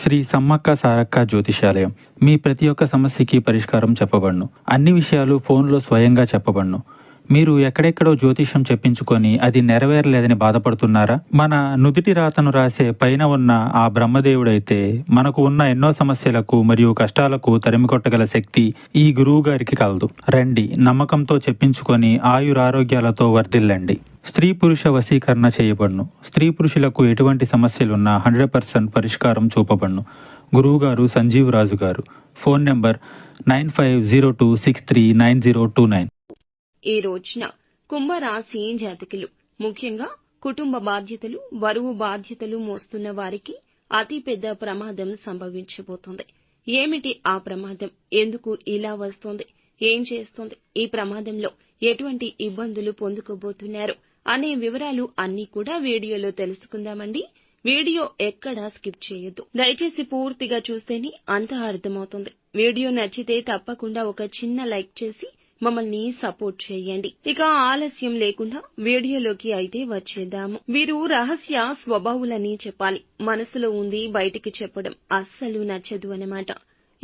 శ్రీ సమ్మక్క సారక్క జ్యోతిషాలయం. మీ ప్రతి ఒక్క సమస్యకి పరిష్కారం చెప్పబడును. అన్ని విషయాలు ఫోన్లో స్వయంగా చెప్పబడును. మీరు ఎక్కడెక్కడో జ్యోతిష్యం చెప్పించుకొని అది నెరవేరలేదని బాధపడుతున్నారా? మన నుదిటి రాతను రాసే పైన ఉన్న ఆ బ్రహ్మదేవుడైతే మనకు ఉన్న ఎన్నో సమస్యలకు మరియు కష్టాలకు తరిమికొట్టగల శక్తి ఈ గురువు గారికి కలదు. రండి, నమ్మకంతో చెప్పించుకొని ఆయురారోగ్యాలతో వర్ధిల్లండి. స్త్రీ పురుష వశీకరణ చేయబడును. స్త్రీ పురుషులకు ఎటువంటి సమస్యలున్నా 100% పరిష్కారం చూపబడును. గురువుగారు సంజీవ్ రాజు గారు. Phone number 9502639029. ఈ రోజున కుంభరాశి జాతకులు, ముఖ్యంగా కుటుంబ బాధ్యతలు, బరువు బాధ్యతలు మోస్తున్న వారికి అతి పెద్ద ప్రమాదం సంభవించబోతోంది. ఏమిటి ఆ ప్రమాదం? ఎందుకు ఇలా వస్తోంది? ఏం చేస్తోంది? ఈ ప్రమాదంలో ఎటువంటి ఇబ్బందులు పొందుకోబోతున్నారు అనే వివరాలు అన్నీ కూడా వీడియోలో తెలుసుకుందామండి. వీడియో ఎక్కడా స్కిప్ చేయొద్దు. దయచేసి పూర్తిగా చూస్తేనే అంతా అర్థమవుతుంది. వీడియో నచ్చితే తప్పకుండా ఒక చిన్న లైక్ చేసి మమ్మల్ని సపోర్ట్ చేయండి. ఇక ఆలస్యం లేకుండా వీడియోలోకి అయితే వచ్చేద్దాము. వీరు రహస్య స్వభావులని చెప్పాలి. మనసులో ఉంది బయటికి చెప్పడం అస్సలు నచ్చదు అన్నమాట.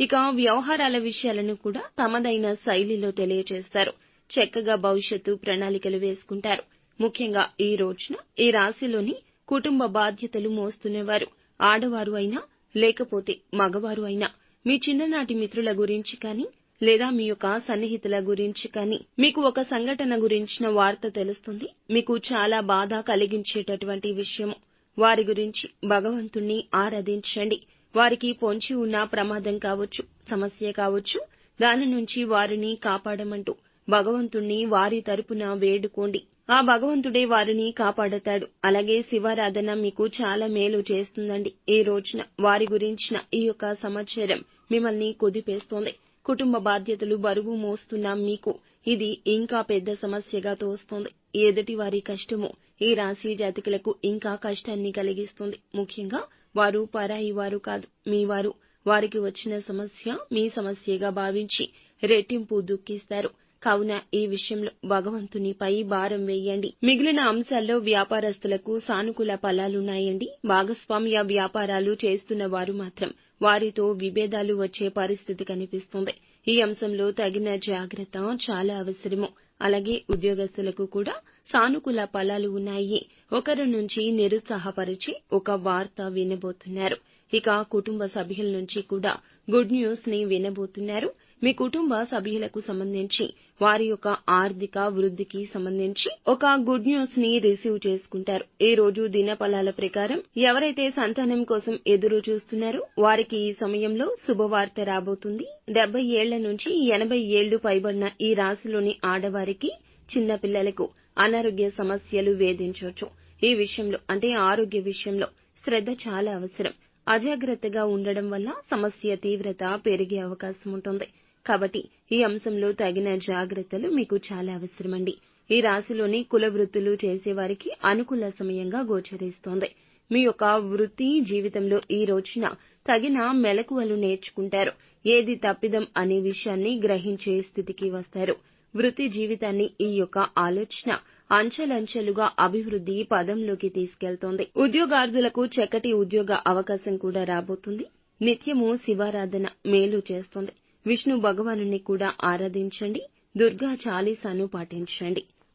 ఇక వ్యవహారాల విషయాలను కూడా తమదైన శైలిలో తెలియజేస్తారు. చక్కగా భవిష్యత్తు ప్రణాళికలు వేసుకుంటారు. ముఖ్యంగా ఈ రోజున ఈ రాశిలోని కుటుంబ బాధ్యతలు మోస్తున్నవారు, ఆడవారు అయినా లేకపోతే మగవారు అయినా, మీ చిన్ననాటి మిత్రుల గురించి కానీ లేదా మీ యొక్క సన్నిహితుల గురించి కానీ మీకు ఒక సంఘటన గురించిన వార్త తెలుస్తుంది. మీకు చాలా బాధ కలిగించేటటువంటి విషయము. వారి గురించి భగవంతుణ్ణి ఆరాధించండి. వారికి పొంచి ఉన్న ప్రమాదం కావచ్చు, సమస్య కావచ్చు, దాని నుంచి వారిని కాపాడమంటూ భగవంతుణ్ణి వారి తరపున వేడుకోండి. ఆ భగవంతుడే వారిని కాపాడతాడు. అలాగే శివారాధన మీకు చాలా మేలు చేస్తుందండి. ఈ రోజున వారి గురించిన ఈ యొక్క సమాచారం మిమ్మల్ని కుదిపేస్తోంది. కుటుంబ బాధ్యతలు బరువు మోస్తున్న మీకు ఇది ఇంకా పెద్ద సమస్యగా తోస్తోంది. ఎదుటి వారి కష్టము ఈ రాశి జాతకులకు ఇంకా కష్టాన్ని కలిగిస్తుంది. ముఖ్యంగా వారు పరాయి వారు కాదు, మీ వారు. వారికి వచ్చిన సమస్య మీ సమస్యగా భావించి రెట్టింపు దుఃఖిస్తారు. కావున ఈ విషయంలో భగవంతునిపై భారం వేయండి. మిగిలిన అంశాల్లో వ్యాపారస్తులకు సానుకూల ఫలాలున్నాయండి. భాగస్వామ్య వ్యాపారాలు చేస్తున్న వారు మాత్రం వారితో విభేదాలు వచ్చే పరిస్థితి కనిపిస్తుంది. ఈ అంశంలో తగిన జాగ్రత్త చాలా అవసరము. అలాగే ఉద్యోగస్తులకు కూడా సానుకూల ఫలాలు ఉన్నాయి. ఒకరి నుంచి నిరుత్సాహపరిచే ఒక వార్త వినబోతున్నారు. ఇక కుటుంబ సభ్యుల నుంచి కూడా గుడ్ న్యూస్ ని వినబోతున్నారు. మీ కుటుంబ సభ్యులకు సంబంధించి వారి యొక్క ఆర్థిక వృద్ధికి సంబంధించి ఒక గుడ్ న్యూస్ ని రిసీవ్ చేసుకుంటారు. ఈ రోజు దిన ఫలాల ప్రకారం ఎవరైతే సంతానం కోసం ఎదురు చూస్తున్నారో వారికి ఈ సమయంలో శుభవార్త రాబోతుంది. 70 ఏళ్ల నుంచి 80 ఏళ్లు పైబడిన ఈ రాశిలోని ఆడవారికి, చిన్న పిల్లలకు అనారోగ్య సమస్యలు వేధించవచ్చు. ఈ విషయంలో అంటే ఆరోగ్య విషయంలో శ్రద్ధ చాలా అవసరం. అజాగ్రత్తగా ఉండడం వల్ల సమస్య తీవ్రత పెరిగే అవకాశం ఉంటుంది. కాబట్టి ఈ అంశంలో తగిన జాగ్రత్తలు మీకు చాలా అవసరమండి. ఈ రాశిలోని కుల వృత్తులు చేసేవారికి అనుకూల సమయంగా గోచరిస్తోంది. మీ యొక్క వృత్తి జీవితంలో ఈ రోజున తగిన మెలకువలు నేర్చుకుంటారు. ఏది తప్పిదం అనే విషయాన్ని గ్రహించే స్థితికి వస్తారు. వృత్తి జీవితాన్ని ఈ యొక్క ఆలోచన అంచెలంచెలుగా అభివృద్ధి పదంలోకి తీసుకెళ్తోంది. ఉద్యోగార్థులకు చక్కటి ఉద్యోగ అవకాశం కూడా రాబోతుంది. నిత్యము శివారాధన మేలు చేస్తోంది. విష్ణు భగవానుని కూడా ఆరాధించండి. దుర్గా చాలీసాను పాటించండి.